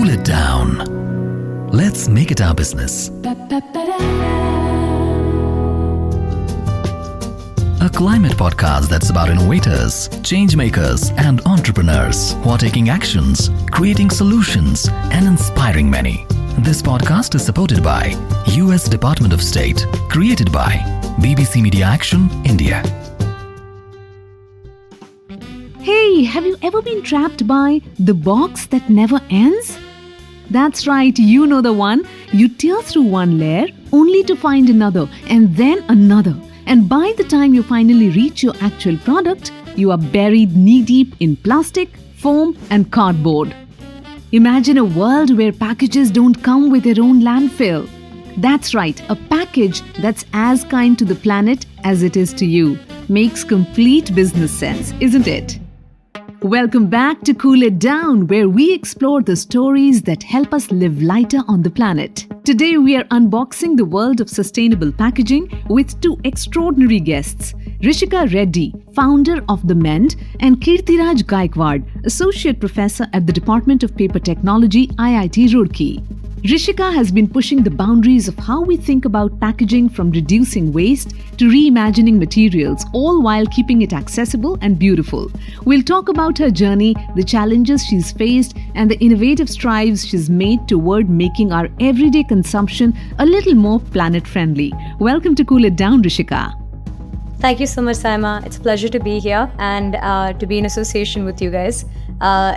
Cool it down. Let's make it our business. A climate podcast that's about innovators, change makers, and entrepreneurs who are taking actions, creating solutions, and inspiring many. This podcast is supported by US Department of State, created by BBC Media Action, India. Hey, have you ever been trapped by the box that never ends? That's right, you know the one. You tear through one layer only to find another and then another. And by the time you finally reach your actual product, you are buried knee-deep in plastic, foam and cardboard. Imagine a world where packages don't come with their own landfill. That's right, a package that's as kind to the planet as it is to you. Makes complete business sense, isn't it? Welcome back to Cool It Down, where we explore the stories that help us live lighter on the planet. Today we are unboxing the world of sustainable packaging with two extraordinary guests, Rishika Reddy, founder of The Mend, and Kirtiraj Gaikwad, associate professor at the Department of Paper Technology, IIT Roorkee. Rishika has been pushing the boundaries of how we think about packaging, from reducing waste to reimagining materials, all while keeping it accessible and beautiful. We'll talk about her journey, the challenges she's faced, and the innovative strides she's made toward making our everyday consumption a little more planet-friendly. Welcome to Cool It Down, Rishika. Thank you so much, Saima. It's a pleasure to be here and to be in association with you guys.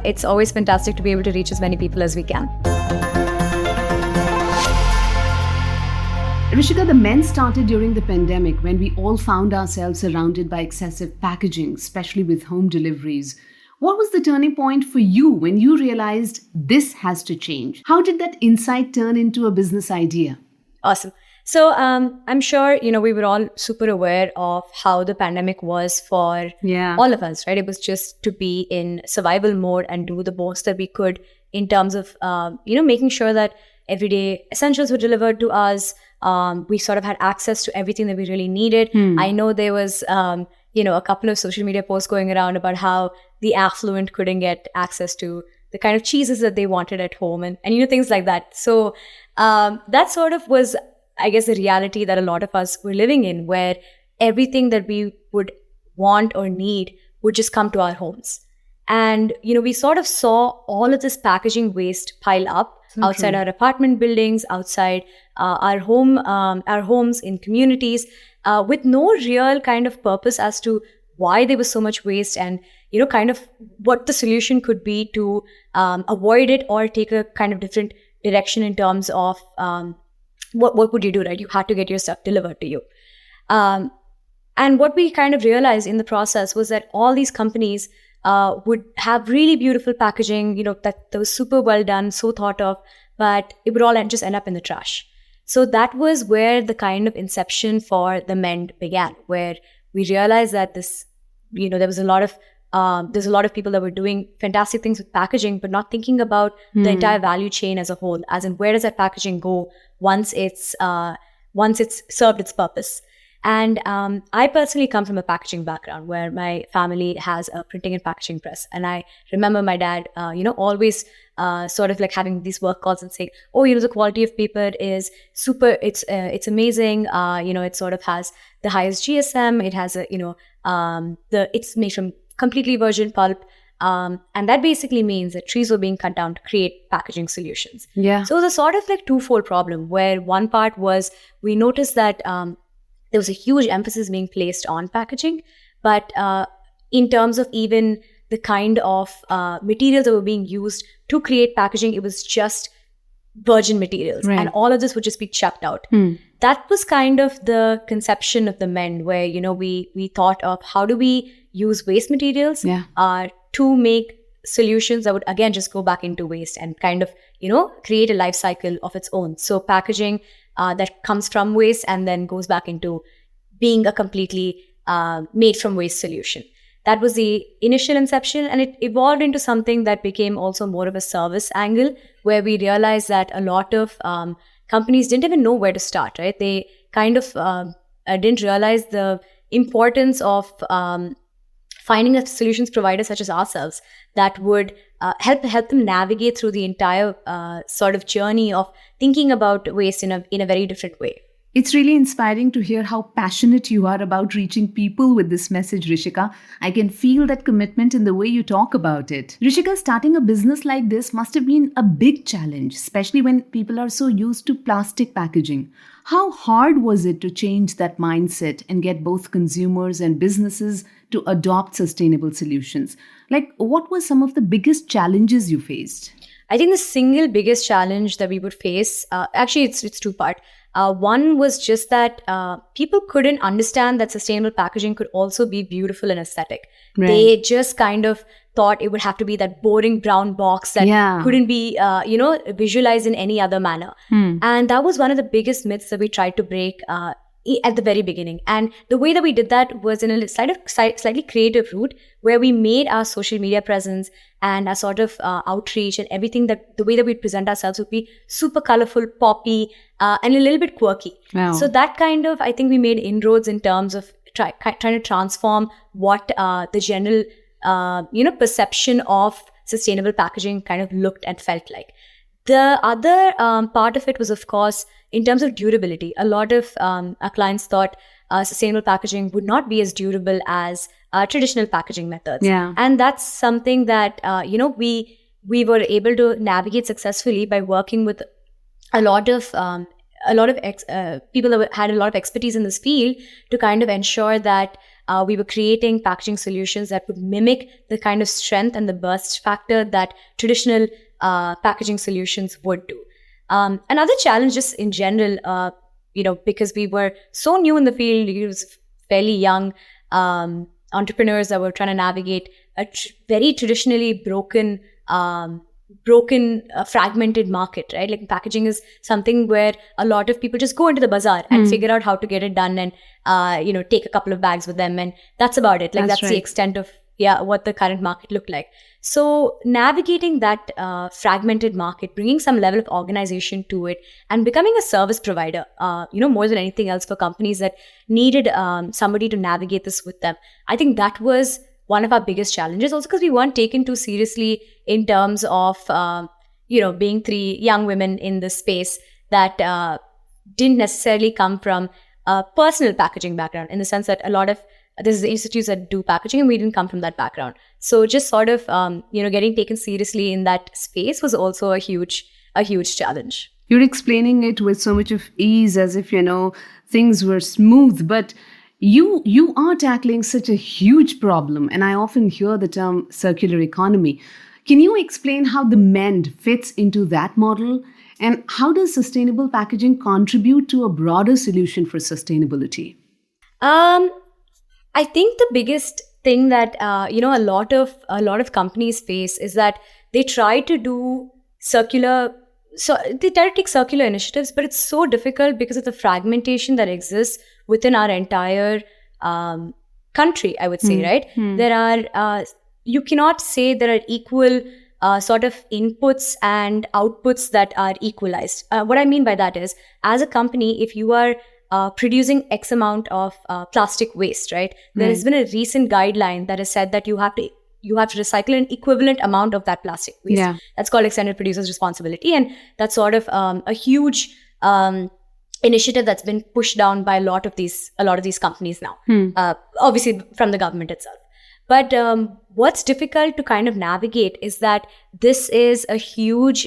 It's always fantastic to be able to reach as many people as we can. Rishika, the Mend started during the pandemic when we all found ourselves surrounded by excessive packaging, especially with home deliveries. What was the turning point for you when you realized this has to change? How did that insight turn into a business idea? Awesome. So I'm sure, we were all super aware of how the pandemic was for all of us, right? It was just to be in survival mode and do the most that we could in terms of, making sure that everyday essentials were delivered to us. We sort of had access to everything that we really needed. I know there was, a couple of social media posts going around about how the affluent couldn't get access to the kind of cheeses that they wanted at home and things like that. So that sort of was, I guess, the reality that a lot of us were living in, where everything that we would want or need would just come to our homes. And, we sort of saw all of this packaging waste pile up outside our apartment buildings, outside our homes, in communities, with no real kind of purpose as to why there was so much waste and, kind of what the solution could be to avoid it or take a kind of different direction in terms of what would you do, right? You had to get your stuff delivered to you. And what we kind of realized in the process was that all these companies would have really beautiful packaging, that was super well done, so thought of, but it would all just end up in the trash. So that was where the kind of inception for The Mend began, where we realized that this, there was a lot of people that were doing fantastic things with packaging, but not thinking about the entire value chain as a whole, as in where does that packaging go once it's served its purpose. And I personally come from a packaging background where my family has a printing and packaging press. And I remember my dad, always sort of like having these work calls and saying, oh, the quality of paper is super, it's amazing. It sort of has the highest GSM. It has it's made from completely virgin pulp. And that basically means that trees were being cut down to create packaging solutions. Yeah. So it was a sort of like twofold problem, where one part was we noticed that there was a huge emphasis being placed on packaging, but in terms of even the kind of materials that were being used to create packaging, it was just virgin materials, right. And all of this would just be chucked out. That was kind of the conception of The Mend, where we thought of how do we use waste materials to make solutions that would again just go back into waste and kind of create a life cycle of its own. So packaging that comes from waste and then goes back into being a completely made from waste solution. That was the initial inception, and it evolved into something that became also more of a service angle, where we realized that a lot of companies didn't even know where to start, right? They kind of didn't realize the importance of finding a solutions provider such as ourselves that would help them navigate through the entire sort of journey of thinking about waste in a very different way. It's really inspiring to hear how passionate you are about reaching people with this message, Rishika. I can feel that commitment in the way you talk about it. Rishika, starting a business like this must have been a big challenge, especially when people are so used to plastic packaging. How hard was it to change that mindset and get both consumers and businesses to adopt sustainable solutions? Like, what were some of the biggest challenges you faced? I think the single biggest challenge that we would face, actually it's two-part. One was just that people couldn't understand that sustainable packaging could also be beautiful and aesthetic. Right. They just kind of thought it would have to be that boring brown box that couldn't be, visualized in any other manner. And that was one of the biggest myths that we tried to break at the very beginning. And the way that we did that was in a slightly creative route, where we made our social media presence and our sort of outreach and everything, that the way that we present ourselves would be super colorful, poppy, and a little bit quirky. Wow. So that kind of, I think we made inroads in terms of trying to transform what the general, perception of sustainable packaging kind of looked and felt like. The other part of it was, of course, in terms of durability. A lot of our clients thought sustainable packaging would not be as durable as traditional packaging methods. Yeah. And that's something that, we were able to navigate successfully by working with a lot of people that had a lot of expertise in this field to kind of ensure that we were creating packaging solutions that would mimic the kind of strength and the burst factor that traditional packaging solutions would do. Another challenge just in general, because we were so new in the field, it was fairly young entrepreneurs that were trying to navigate a very traditionally broken, fragmented market, right? Like packaging is something where a lot of people just go into the bazaar and figure out how to get it done and, take a couple of bags with them. And that's about it. Like that's right. The extent of what the current market looked like. So navigating that fragmented market, bringing some level of organization to it, and becoming a service provider, more than anything else for companies that needed somebody to navigate this with them. I think that was one of our biggest challenges, also because we weren't taken too seriously in terms of, being three young women in this space that didn't necessarily come from a personal packaging background, in the sense that a lot of there's the institutes that do packaging, and we didn't come from that background. So just sort of, getting taken seriously in that space was also a huge challenge. You're explaining it with so much of ease, as if, things were smooth, but you are tackling such a huge problem. And I often hear the term circular economy. Can you explain how the MEND fits into that model? And how does sustainable packaging contribute to a broader solution for sustainability? I think the biggest thing that a lot of companies face is that they try to do they try to take circular initiatives, but it's so difficult because of the fragmentation that exists within our entire country, I would say, right? There are you cannot say there are equal sort of inputs and outputs that are equalized. What I mean by that is, as a company, if you are producing X amount of plastic waste, right? There has been a recent guideline that has said that you have to recycle an equivalent amount of that plastic waste. Yeah. That's called extended producer's responsibility, and that's sort of a huge initiative that's been pushed down by a lot of these companies now. Obviously from the government itself. But what's difficult to kind of navigate is that this is a huge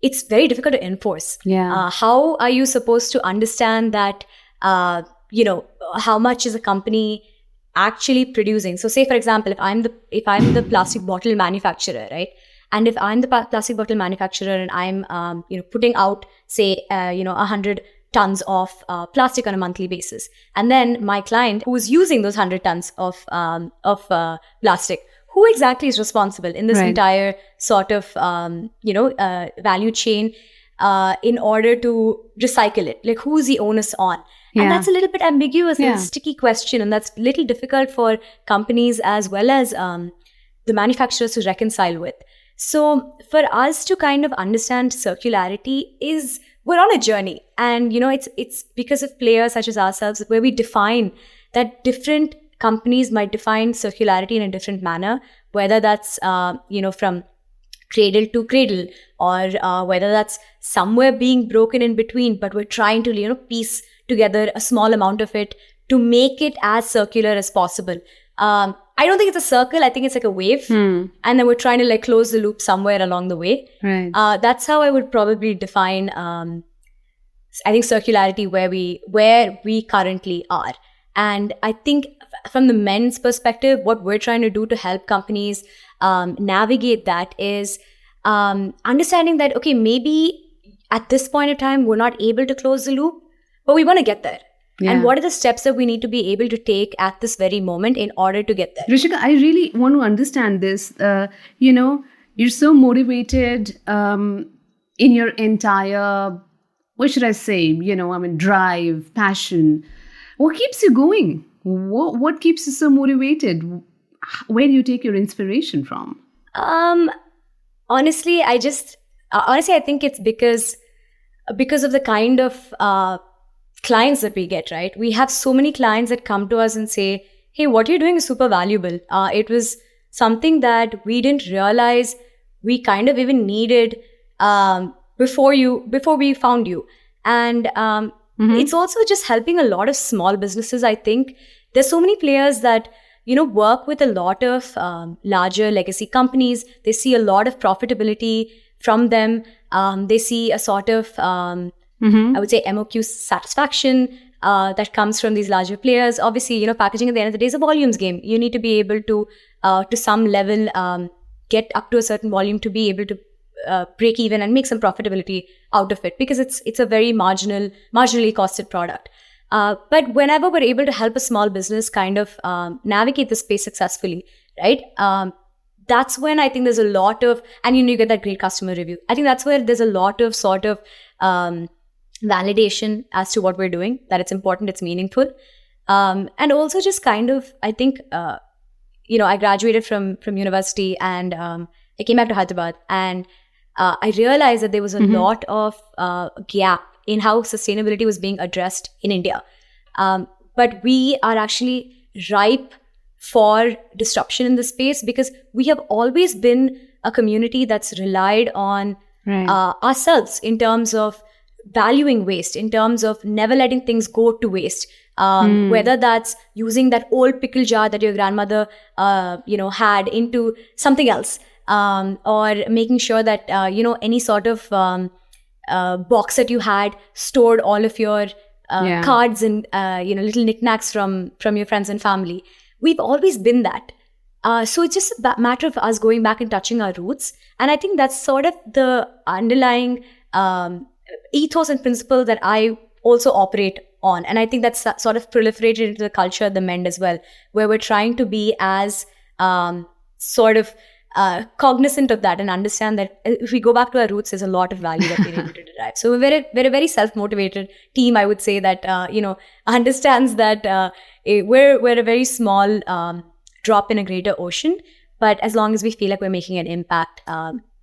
it's very difficult to enforce. Yeah. How are you supposed to understand that, how much is a company actually producing? So say, for example, if I'm the plastic bottle manufacturer, right? And if I'm the plastic bottle manufacturer and I'm, putting out, say, 100 tons of plastic on a monthly basis. And then my client who's using those 100 tons of plastic, who exactly is responsible in this entire sort of, value chain in order to recycle it? Like, who's the onus on? Yeah. And that's a little bit ambiguous and a sticky question. And that's a little difficult for companies as well as the manufacturers to reconcile with. So for us to kind of understand circularity we're on a journey. And, it's because of players such as ourselves where we define that different companies might define circularity in a different manner, whether that's, from cradle to cradle, or whether that's somewhere being broken in between, but we're trying to, piece together a small amount of it to make it as circular as possible. I don't think it's a circle. I think it's like a wave. And then we're trying to like close the loop somewhere along the way. Right. That's how I would probably define, I think, circularity where we currently are. And I think from the men's perspective, what we're trying to do to help companies navigate that is understanding that, okay, maybe at this point of time, we're not able to close the loop, but we want to get there. Yeah. And what are the steps that we need to be able to take at this very moment in order to get there? Rishika, I really want to understand this. You're so motivated in your entire, what should I say, drive, passion. What keeps you going? What keeps you so motivated? Where do you take your inspiration from? Honestly, I think it's because of the kind of clients that we get, right? We have so many clients that come to us and say, hey, what you're doing is super valuable. It was something that we didn't realize we kind of even needed before we found you. And it's also just helping a lot of small businesses, I think. There's so many players that, work with a lot of larger legacy companies. They see a lot of profitability from them. They see a sort of I would say MOQ satisfaction that comes from these larger players. Obviously, packaging at the end of the day is a volumes game. You need to be able to some level, get up to a certain volume to be able to break even and make some profitability out of it, because it's a very marginally costed product. But whenever we're able to help a small business kind of navigate the space successfully, right? That's when I think there's a lot of, and you get that great customer review. I think that's where there's a lot of sort of validation as to what we're doing, that it's important, it's meaningful. And also just kind of, I think, I graduated from university and I came back to Hyderabad, and I realized that there was a lot of gap in how sustainability was being addressed in India. But we are actually ripe for disruption in the space, because we have always been a community that's relied on ourselves in terms of valuing waste, in terms of never letting things go to waste. Whether that's using that old pickle jar that your grandmother, had into something else, or making sure that, any sort of box that you had stored all of your cards and, little knickknacks from your friends and family. We've always been that. So it's just a matter of us going back and touching our roots. And I think that's sort of the underlying ethos and principle that I also operate on. And I think that's sort of proliferated into the culture at the Mend as well, where we're trying to be as cognizant of that and understand that if we go back to our roots, there's a lot of value that we're able to derive. So we're a very self-motivated team, I would say, that understands that we're a very small drop in a greater ocean, but as long as we feel like we're making an impact,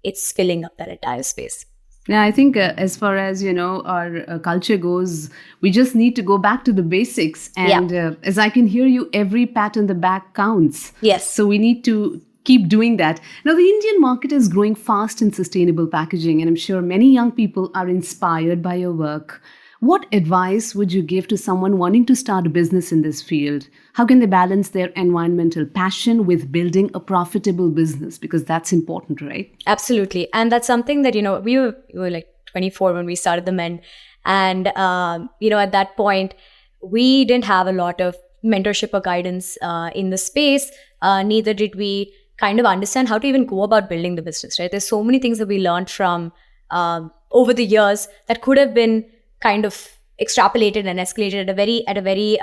it's filling up that entire space. Yeah, I think as far as, our culture goes, we just need to go back to the basics. And as I can hear you, every pat on the back counts. Yes. So we need to keep doing that. Now, the Indian market is growing fast in sustainable packaging, and I'm sure many young people are inspired by your work. What advice would you give to someone wanting to start a business in this field? How can they balance their environmental passion with building a profitable business? Because that's important, right? Absolutely. And that's something that, we were like 24 when we started the Mend. And, at that point, we didn't have a lot of mentorship or guidance in the space. Neither did we kind of understand how to even go about building the business, right? There's so many things that we learned from over the years that could have been kind of extrapolated and escalated at a very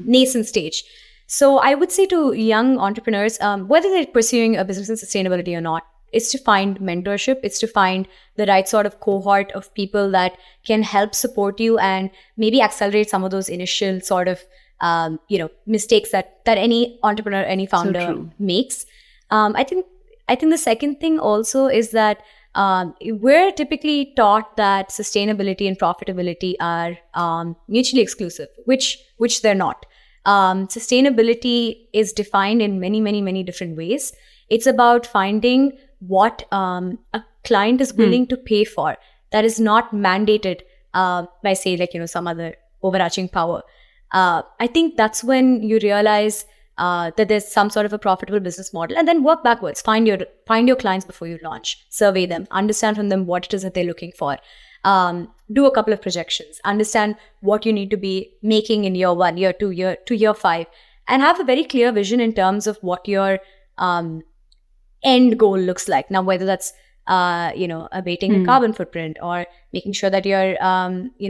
nascent stage. So I would say to young entrepreneurs, whether they're pursuing a business in sustainability or not, it's to find mentorship. It's to find the right sort of cohort of people that can help support you and maybe accelerate some of those initial sort of mistakes that any entrepreneur, any founder makes. I think the second thing also is that we're typically taught that sustainability and profitability are mutually exclusive, which they're not. Sustainability is defined in many, many, many different ways. It's about finding what a client is willing to pay for that is not mandated by, say, like, some other overarching power. I think that's when you realize that there's some sort of a profitable business model, and then work backwards. Find your clients before you launch. Survey them. Understand from them what it is that they're looking for. Do a couple of projections. Understand what you need to be making in year 1, year 2, year 5, and have a very clear vision in terms of what your end goal looks like. Now, whether that's abating a carbon footprint, or making sure that you're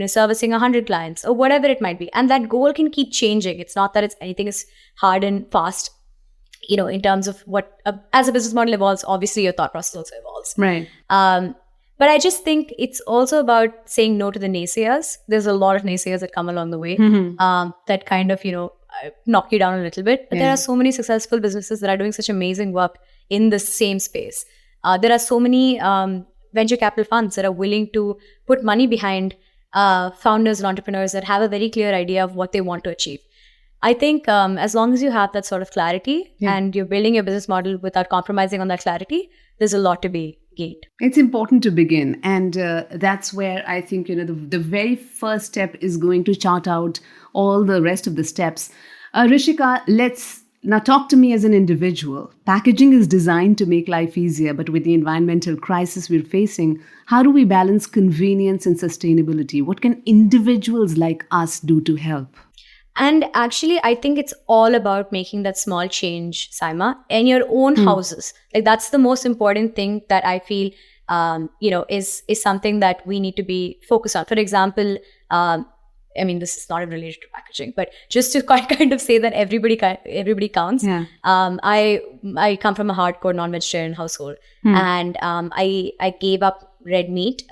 servicing 100 clients, or whatever it might be. And that goal can keep changing. It's not that anything is hard and fast, in terms of what, as a business model evolves, obviously your thought process also evolves. Right. But I just think it's also about saying no to the naysayers. There's a lot of naysayers that come along the way that kind of, knock you down a little bit. But there are so many successful businesses that are doing such amazing work in the same space. There are so many venture capital funds that are willing to put money behind founders and entrepreneurs that have a very clear idea of what they want to achieve. I think as long as you have that sort of clarity and you're building your business model without compromising on that clarity, there's a lot to be gained. It's important to begin. And that's where I think, the very first step is going to chart out all the rest of the steps. Rishika, let's now talk to me as an individual. Packaging is designed to make life easier, but with the environmental crisis we're facing, how do we balance convenience and sustainability? What can individuals like us do to help? And actually, I think it's all about making that small change, Saima, in your own houses. Like, that's the most important thing that I feel, is something that we need to be focused on. For example, this is not even related to packaging, but just to kind of say that everybody counts. Yeah. I come from a hardcore non-vegetarian household, and I gave up red meat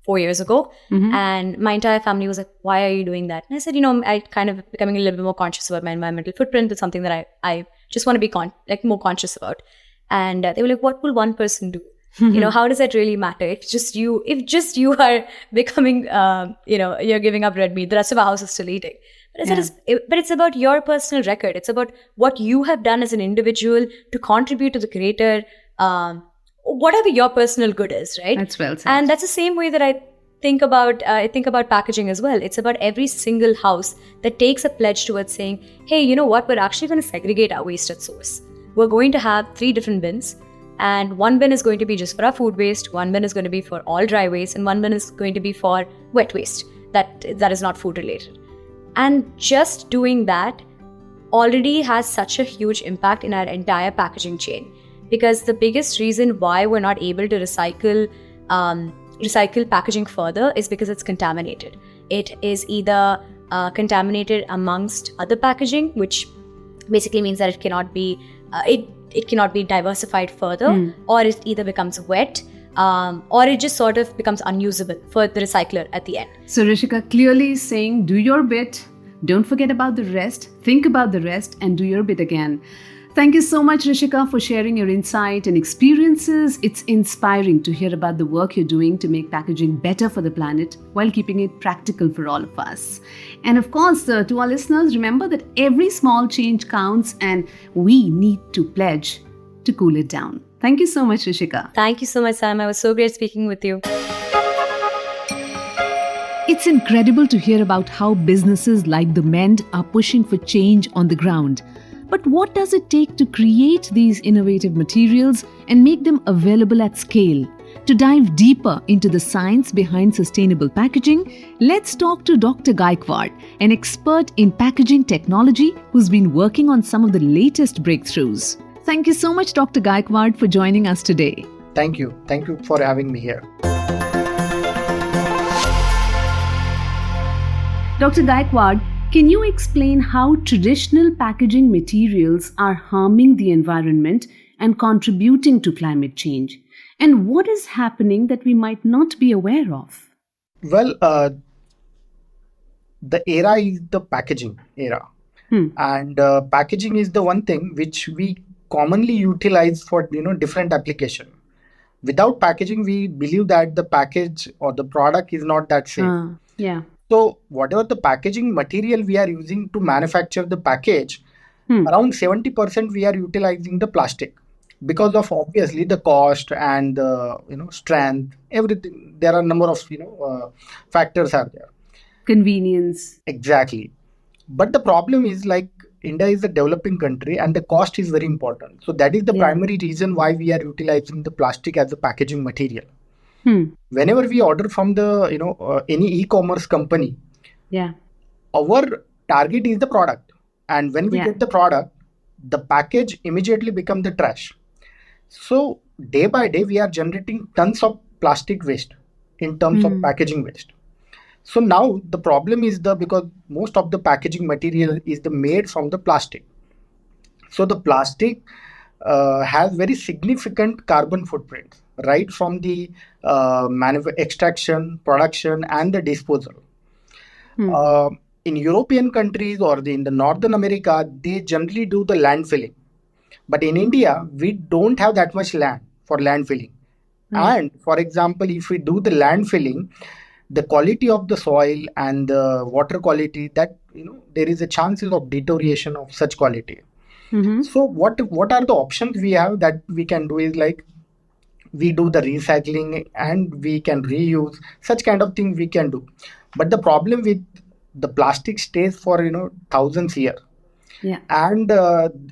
4 years ago, and my entire family was like, "Why are you doing that?" And I said, I kind of becoming a little bit more conscious about my environmental footprint. It's something that I just want to be more conscious about. And they were like, "What will one person do? How does that really matter? If just you are becoming, you're giving up red meat, the rest of our house is still eating." But it's about your personal record. It's about what you have done as an individual to contribute to the greater, whatever your personal good is, right? That's well said. And that's the same way that I think about packaging as well. It's about every single house that takes a pledge towards saying, "Hey, you know what? We're actually going to segregate our waste at source. We're going to have 3 different bins. And one bin is going to be just for our food waste, one bin is going to be for all dry waste, and one bin is going to be for wet waste that is not food related." And just doing that already has such a huge impact in our entire packaging chain. Because the biggest reason why we're not able to recycle packaging further is because it's contaminated. It is either contaminated amongst other packaging, which basically means that it cannot be it cannot be diversified further, or it either becomes wet, or it just sort of becomes unusable for the recycler at the end. So Rishika clearly is saying, do your bit, don't forget about the rest, think about the rest, and do your bit again. Thank you so much, Rishika, for sharing your insight and experiences. It's inspiring to hear about the work you're doing to make packaging better for the planet while keeping it practical for all of us. And of course, to our listeners, remember that every small change counts and we need to pledge to cool it down. Thank you so much, Rishika. Thank you so much, Sam. It was so great speaking with you. It's incredible to hear about how businesses like The Mend are pushing for change on the ground. But what does it take to create these innovative materials and make them available at scale? To dive deeper into the science behind sustainable packaging, let's talk to Dr. Gaikwad, an expert in packaging technology who's been working on some of the latest breakthroughs. Thank you so much, Dr. Gaikwad, for joining us today. Thank you. Thank you for having me here. Dr. Gaikwad, can you explain how traditional packaging materials are harming the environment and contributing to climate change? And what is happening that we might not be aware of? Well, the era is the packaging era. And packaging is the one thing which we commonly utilize for different application. Without packaging, we believe that the package or the product is not that safe. So whatever the packaging material we are using to manufacture the package, around 70% we are utilizing the plastic because of obviously the cost and the strength, everything. There are a number of factors are there. Convenience. Exactly. But the problem is like India is a developing country and the cost is very important. So that is the primary reason why we are utilizing the plastic as a packaging material. Whenever we order from the any e-commerce company, our target is the product, and when we get the product, the package immediately become the trash. So day by day we are generating tons of plastic waste in terms of packaging waste. So now the problem is because most of the packaging material is made from the plastic. So the plastic has very significant carbon footprint, right from the extraction, production, and the disposal. In European countries or in the Northern America, they generally do the landfilling. But in India, we don't have that much land for landfilling. And for example, if we do the landfilling, the quality of the soil and the water quality, that there is a chances of deterioration of such quality. So what are the options we have that we can do is like we do the recycling and we can reuse, such kind of thing we can do. But the problem with the plastic stays for thousands years. And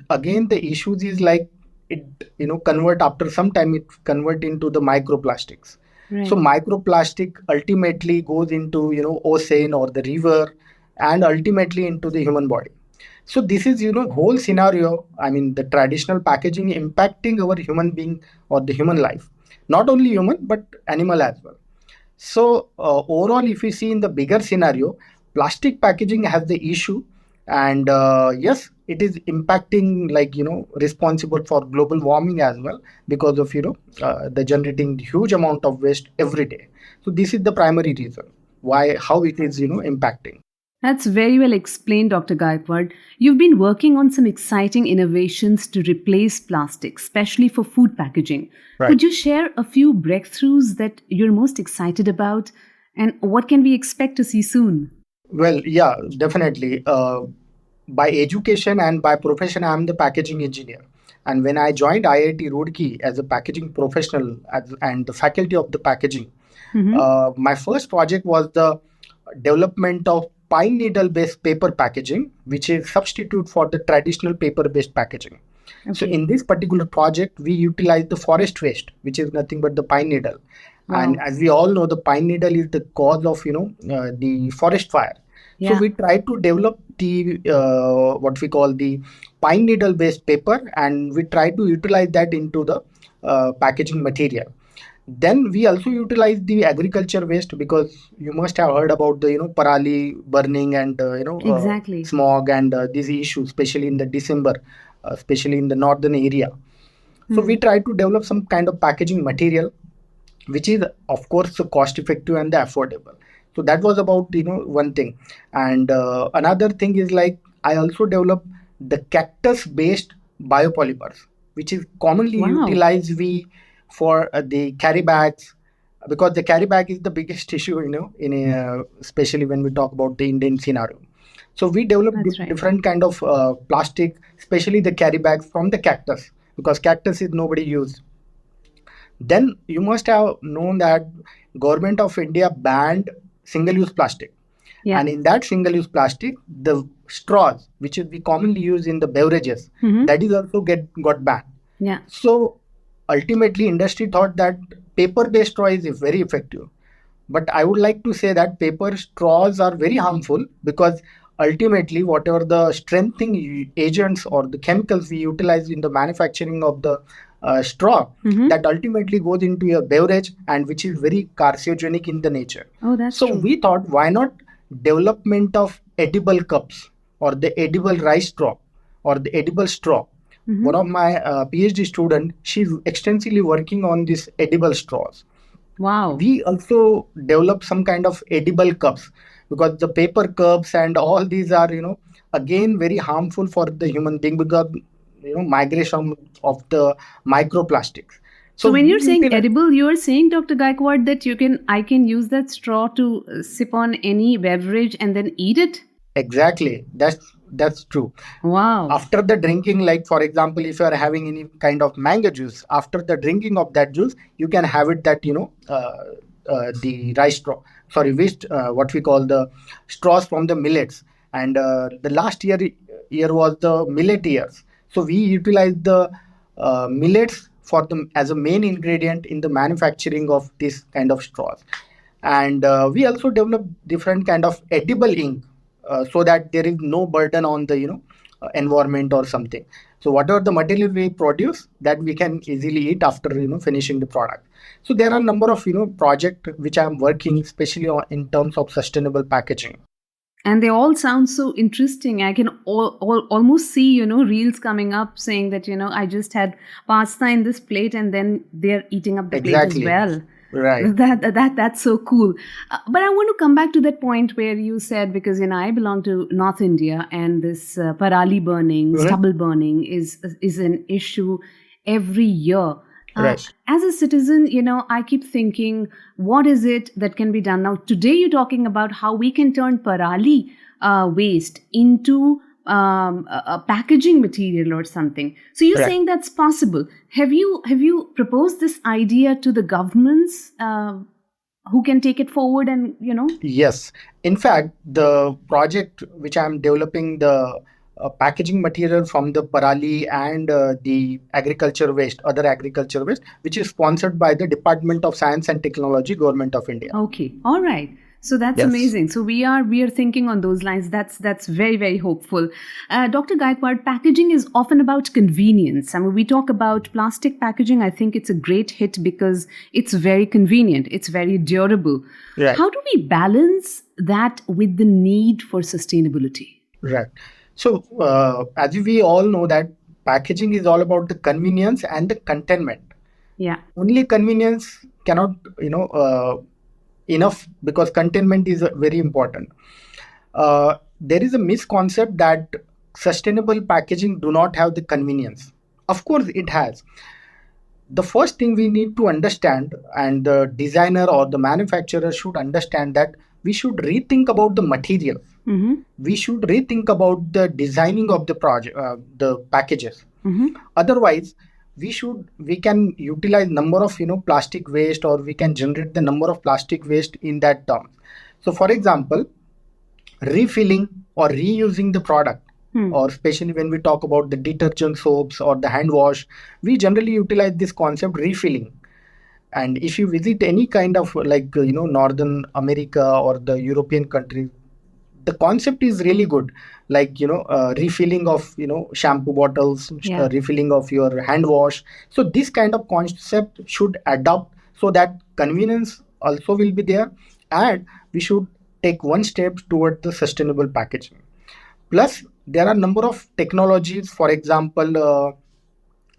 again the issues is like it convert after some time, it convert into the microplastics. So microplastic ultimately goes into ocean or the river and ultimately into the human body. So this is whole scenario, I mean the traditional packaging impacting our human being or the human life, not only human but animal as well. So overall, if we see in the bigger scenario, plastic packaging has the issue, and yes, it is impacting like responsible for global warming as well because of the generating huge amount of waste every day. So this is the primary reason why how it is impacting. That's very well explained, Dr. Gaikwad. You've been working on some exciting innovations to replace plastic, especially for food packaging. Could you share a few breakthroughs that you're most excited about, and what can we expect to see soon? Well, yeah, definitely. By education and by profession, I'm the packaging engineer. And when I joined IIT Roorkee as a packaging professional and the faculty of the packaging, my first project was the development of pine needle based paper packaging, which is substitute for the traditional paper based packaging. So in this particular project, we utilize the forest waste, which is nothing but the pine needle. And as we all know, the pine needle is the cause of the forest fire. So we try to develop the what we call the pine needle based paper, and we try to utilize that into the packaging material. Then we also utilize the agriculture waste, because you must have heard about the parali burning and smog and these issues, especially in the December, especially in the northern area. So we try to develop some kind of packaging material which is of course cost effective and affordable. So that was about one thing. And another thing is like I also developed the cactus based biopolymers, which is commonly utilized for the carry bags, because the carry bag is the biggest issue in especially when we talk about the Indian scenario. So we developed different kind of plastic, especially the carry bags from the cactus, because cactus is nobody used. Then you must have known that government of India banned single-use plastic. And in that single-use plastic, the straws, which is we commonly use in the beverages, that is also got banned. So ultimately, industry thought that paper-based straw is very effective. But I would like to say that paper straws are very harmful, because ultimately, whatever the strengthening agents or the chemicals we utilize in the manufacturing of the straw, that ultimately goes into your beverage, and which is very carcinogenic in the nature. So we thought, why not development of edible cups or the edible rice straw or the edible straw. One of my PhD student, she's extensively working on these edible straws. We also developed some kind of edible cups, because the paper cups and all these are again very harmful for the human being, because migration of the microplastics. So when we you're saying utilize- edible, you're saying, Dr. Gaikwad, that I can use that straw to sip on any beverage and then eat it? Exactly. That's true. Wow. After the drinking, like for example, if you are having any kind of mango juice, after the drinking of that juice, you can have it that the rice straw. Sorry, waste what we call the straws from the millets. And the last year was the millet years. So we utilized the millets for the as a main ingredient in the manufacturing of this kind of straws. And we also developed different kind of edible ink, so that there is no burden on the environment or something. So whatever the material we produce, that we can easily eat after finishing the product. So there are a number of project which I am working especially in terms of sustainable packaging. And they all sound so interesting. I can almost see, reels coming up saying that, I just had pasta in this plate and then they're eating up the Exactly. plate as well. Right. That's so cool. But I want to come back to that point where you said, because I belong to North India, and this parali burning, stubble burning is an issue every year. Right. As a citizen, I keep thinking, what is it that can be done? Now, today you're talking about how we can turn parali waste into a packaging material or something. So you're saying that's possible. Have you proposed this idea to the governments who can take it forward and, Yes. In fact, the project which I'm developing, the packaging material from the parali and the other agriculture waste, which is sponsored by the Department of Science and Technology, Government of India. Okay. All right. So that's amazing. So we are thinking on those lines. That's very, very hopeful. Dr. Gaikwad, packaging is often about convenience. I mean, we talk about plastic packaging. I think it's a great hit because it's very convenient. It's very durable. Right. How do we balance that with the need for sustainability? Right. So as we all know that packaging is all about the convenience and the containment. Yeah. Only convenience cannot, enough, because containment is very important. There is a misconcept that sustainable packaging do not have the convenience. Of course, it has. The first thing we need to understand, and the designer or the manufacturer should understand, that we should rethink about the material. Mm-hmm. We should rethink about the designing of the project, the packages. Mm-hmm. Otherwise, we can utilize number of plastic waste, or we can generate the number of plastic waste in that term. So for example, refilling or reusing the product, or especially when we talk about the detergent soaps or the hand wash, we generally utilize this concept refilling. And if you visit any kind of Northern America or the European countries, the concept is really good, like refilling of shampoo bottles, refilling of your hand wash. So this kind of concept should adopt, so that convenience also will be there, and we should take one step toward the sustainable packaging. Plus there are number of technologies, for example,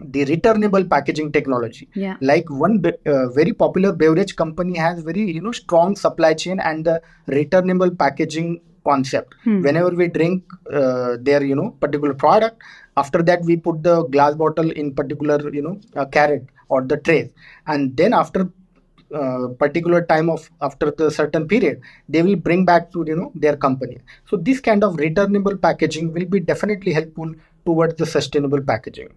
the returnable packaging technology. Like one very popular beverage company has very strong supply chain and the returnable packaging concept. Whenever we drink their particular product, after that we put the glass bottle in particular carrot or the tray, and then after particular time of after the certain period, they will bring back to their company. So this kind of returnable packaging will be definitely helpful towards the sustainable packaging.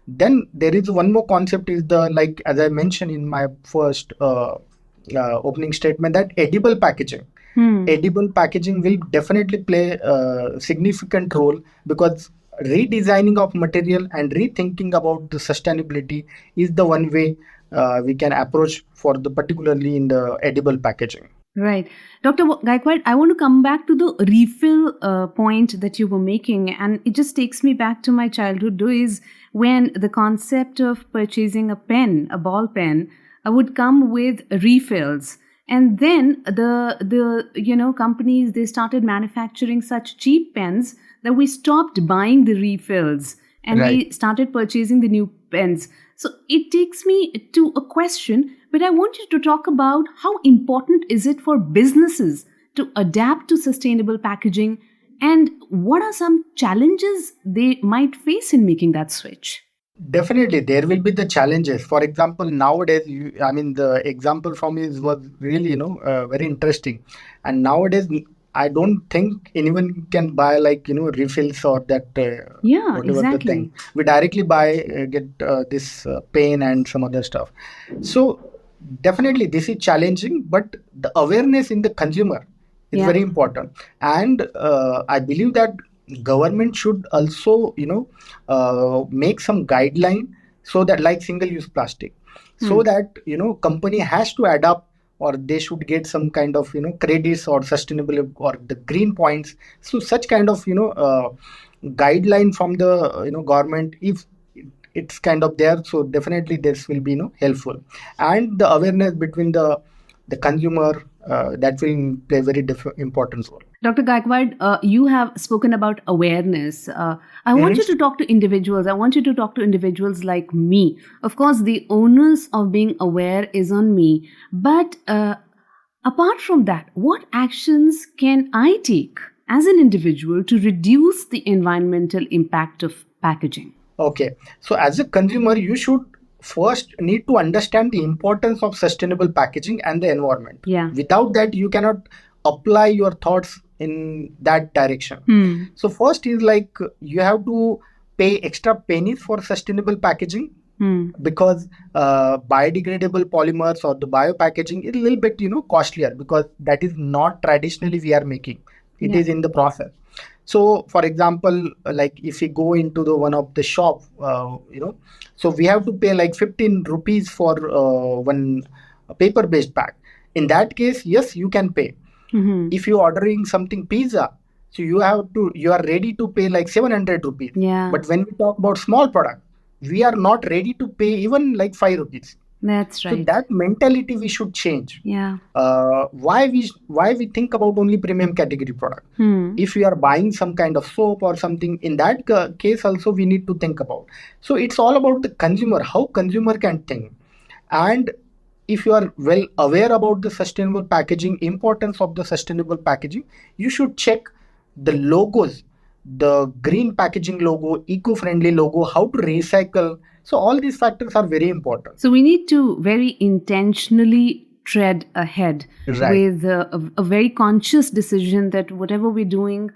Then there is one more concept, is the, like as I mentioned in my first opening statement, that edible packaging. Edible packaging will definitely play a significant role, because redesigning of material and rethinking about the sustainability is the one way we can approach for the particularly in the edible packaging. Right. Dr. Gaikwad, I want to come back to the refill point that you were making. And it just takes me back to my childhood days, when the concept of purchasing a pen, a ball pen, would come with refills. And then the companies, they started manufacturing such cheap pens that we stopped buying the refills, and we started purchasing the new pens. So it takes me to a question, but I want you to talk about how important is it for businesses to adapt to sustainable packaging, and what are some challenges they might face in making that switch? Definitely, there will be the challenges. For example, nowadays, the example from is was really, very interesting. And nowadays, I don't think anyone can buy like, refills or that Yeah, whatever the exactly. thing. We directly buy, get this pen and some other stuff. So definitely, this is challenging, but the awareness in the consumer is Yeah. very important. And I believe that government should also, make some guideline, so that like single use plastic, so that company has to adapt, or they should get some kind of credits or sustainable or the green points. So such kind of guideline from the government, if it's kind of there, so definitely this will be helpful. And the awareness between the consumer, that will play very important role. Dr. Gaikwad, you have spoken about awareness. I want you to talk to individuals. I want you to talk to individuals like me. Of course, the onus of being aware is on me. But apart from that, what actions can I take as an individual to reduce the environmental impact of packaging? Okay, so as a consumer, you should first need to understand the importance of sustainable packaging and the environment. Yeah. Without that, you cannot apply your thoughts in that direction. So first is like you have to pay extra pennies for sustainable packaging, because biodegradable polymers or the bio packaging is a little bit costlier, because that is not traditionally we are making. It is in the process. So, for example, like if we go into the one of the shop, so we have to pay like 15 rupees for one paper-based pack. In that case, yes, you can pay. If you're ordering something pizza, so you are ready to pay like 700 rupees. Yeah. But when we talk about small product, we are not ready to pay even like 5 rupees. That's right. So that mentality we should change. Yeah. Why we think about only premium category product? If we are buying some kind of soap or something, in that case also we need to think about. So it's all about the consumer, how consumer can think. And if you are well aware about the sustainable packaging, importance of the sustainable packaging, you should check the logos, the green packaging logo, eco-friendly logo, how to recycle. So all these factors are very important. So we need to very intentionally tread ahead with a very conscious decision that whatever we're doing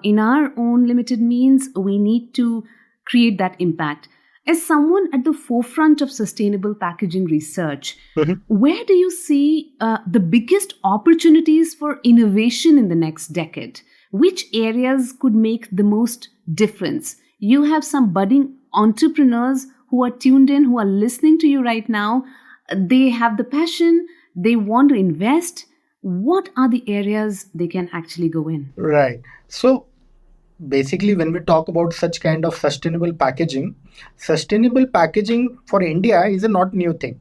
in our own limited means, we need to create that impact. As someone at the forefront of sustainable packaging research, where do you see the biggest opportunities for innovation in the next decade? Which areas could make the most difference? You have some budding entrepreneurs who are tuned in, who are listening to you right now. They have the passion, they want to invest. What are the areas they can actually go in? Right. So basically, when we talk about such kind of sustainable packaging for India is a not new thing.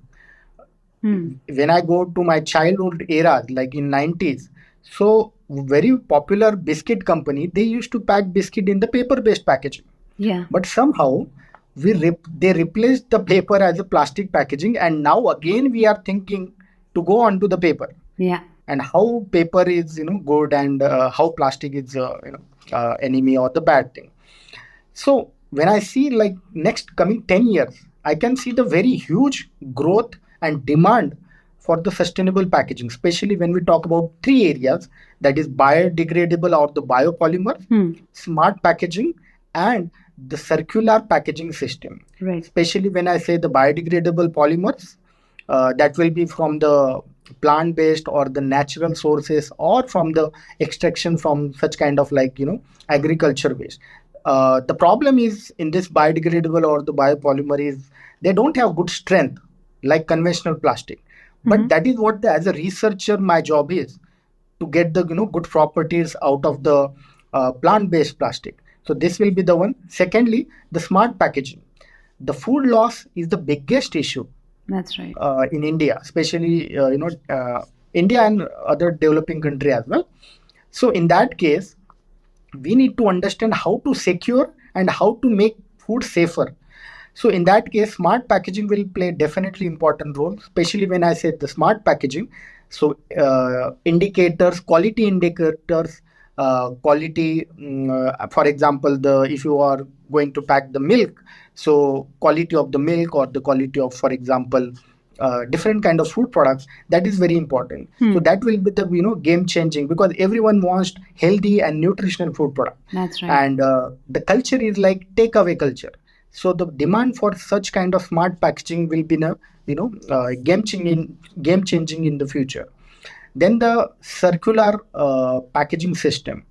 When I go to my childhood era, like in 90s, so very popular biscuit company, they used to pack biscuit in the paper-based packaging. Yeah. But somehow they replaced the paper as a plastic packaging, and now again we are thinking to go on to the paper. Yeah. And how paper is good, and how plastic is enemy or the bad thing. So when I see like next coming 10 years, I can see the very huge growth and demand for the sustainable packaging, especially when we talk about 3 areas, that is biodegradable or the biopolymer, smart packaging, and the circular packaging system. Right. Especially when I say the biodegradable polymers, that will be from the plant-based or the natural sources, or from the extraction from such kind of like agriculture waste. The problem is in this biodegradable or the biopolymer is they don't have good strength like conventional plastic. But that is what as a researcher my job is, to get the good properties out of the plant-based plastic. So this will be the one. Secondly, the smart packaging. The food loss is the biggest issue. That's right. In India, especially India and other developing country as well. So in that case, we need to understand how to secure and how to make food safer. So in that case, smart packaging will play definitely important role, especially when I say the smart packaging. So indicators, quality indicators, quality. For example, the if you are going to pack the milk, so quality of the milk or the quality of, for example, different kind of food products, that is very important. So that will be the game changing, because everyone wants healthy and nutritional food product. That's right. And the culture is like takeaway culture. So the demand for such kind of smart packaging will be game changing in the future. Then the circular packaging system.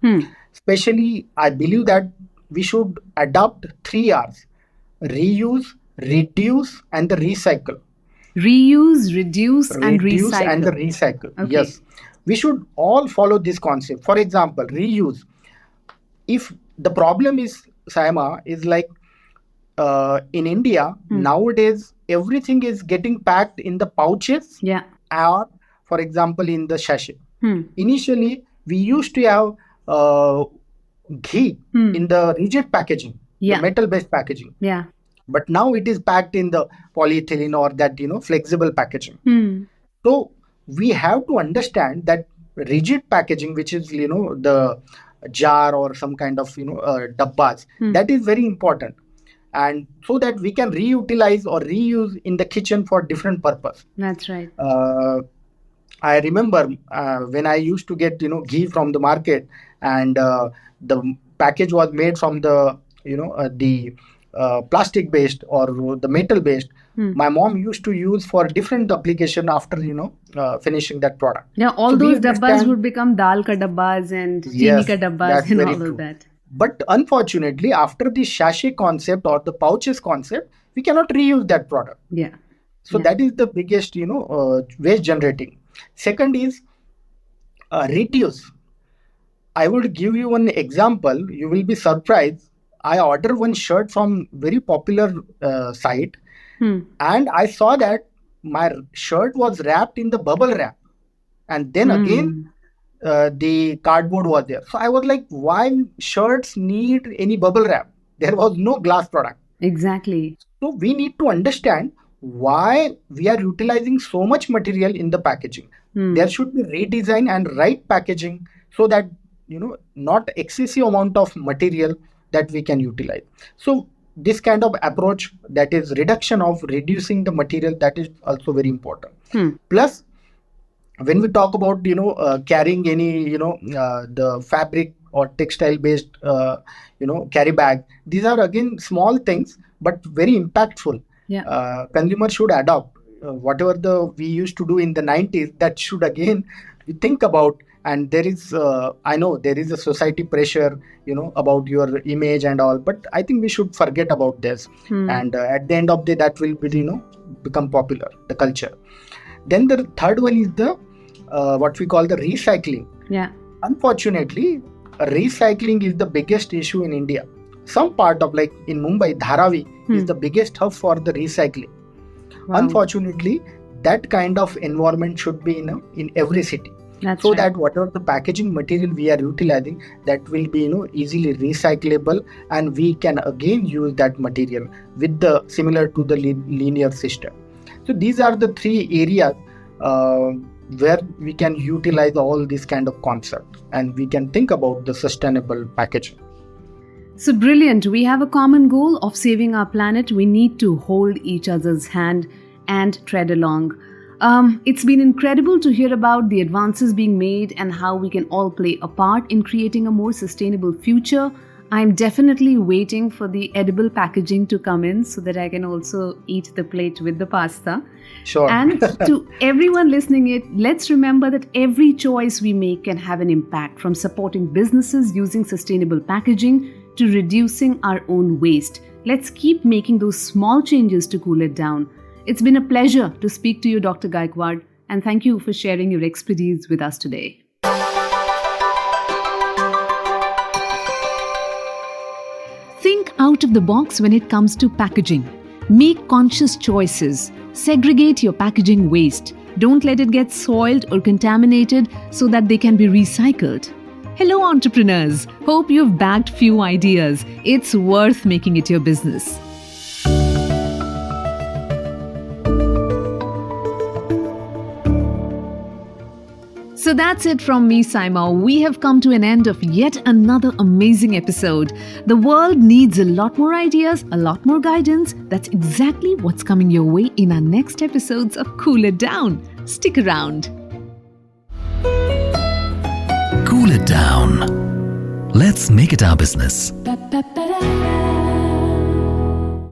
Especially, I believe that we should adopt 3 R's: reuse, reduce, and the recycle. Reuse, reduce, and Reduce recycle. and the recycle. Okay. Yes. We should all follow this concept. For example, reuse. If the problem is, Saima, is like in India, nowadays, everything is getting packed in the pouches Yeah. or, for example, in the sachet. Initially, we used to have ghee in the rigid packaging, Yeah. the metal-based packaging. Yeah. But now it is packed in the polyethylene or that flexible packaging. So we have to understand that rigid packaging, which is the jar or some kind of dabbas, that is very important, and so that we can reutilize or reuse in the kitchen for different purpose. That's right. I remember when I used to get ghee from the market, and the package was made from the plastic based or the metal based. My mom used to use for different application after finishing that product. Yeah, all So we those dabbas understand- would become dal ka dabbas and chini Yes, ka dabbas that's and very all true. of that. But unfortunately, after the sachet concept or the pouches concept, we cannot reuse that product. Yeah. So that is the biggest waste generating. Second is reduce. I would give you one example. You will be surprised. I ordered one shirt from very popular site, and I saw that my shirt was wrapped in the bubble wrap, and then again the cardboard was there. So I was like, why shirts need any bubble wrap? There was no glass product. Exactly. So we need to understand why we are utilizing so much material in the packaging. There should be redesign and right packaging, so that not excessive amount of material that we can utilize. So this kind of approach, that is reduction of reducing the material, that is also very important. Plus, when we talk about carrying any the fabric or textile based carry bag, these are again small things but very impactful. Yeah. Consumers should adopt whatever we used to do in the 90s. That should again we think about. And there is I know there is a society pressure about your image and all, but I think we should forget about this. And at the end of the day, that will be become popular, the culture. Then the third one is the what we call the recycling. Yeah. Unfortunately, recycling is the biggest issue in India. Some part of, like in Mumbai, Dharavi is the biggest hub for the recycling. Wow. Unfortunately, that kind of environment should be in every city. That's So right. that whatever the packaging material we are utilizing, that will be easily recyclable, and we can again use that material with the similar to the linear system. So these are the three areas where we can utilize all this kind of concept, and we can think about the sustainable packaging. So brilliant. We have a common goal of saving our planet. We need to hold each other's hand and tread along. It's been incredible to hear about the advances being made and how we can all play a part in creating a more sustainable future. I'm definitely waiting for the edible packaging to come in so that I can also eat the plate with the pasta. Sure. And to everyone listening it, let's remember that every choice we make can have an impact, from supporting businesses using sustainable packaging to reducing our own waste. Let's keep making those small changes to cool it down. It's been a pleasure to speak to you, Dr. Gaikwad, and thank you for sharing your expertise with us today. Think out of the box when it comes to packaging. Make conscious choices. Segregate your packaging waste. Don't let it get soiled or contaminated so that they can be recycled. Hello, entrepreneurs. Hope you've bagged few ideas. It's worth making it your business. So that's it from me, Saima. We have come to an end of yet another amazing episode. The world needs a lot more ideas, a lot more guidance. That's exactly what's coming your way in our next episodes of Cool It Down. Stick around. Cool it down. Let's make it our business. Ba-ba-ba-da.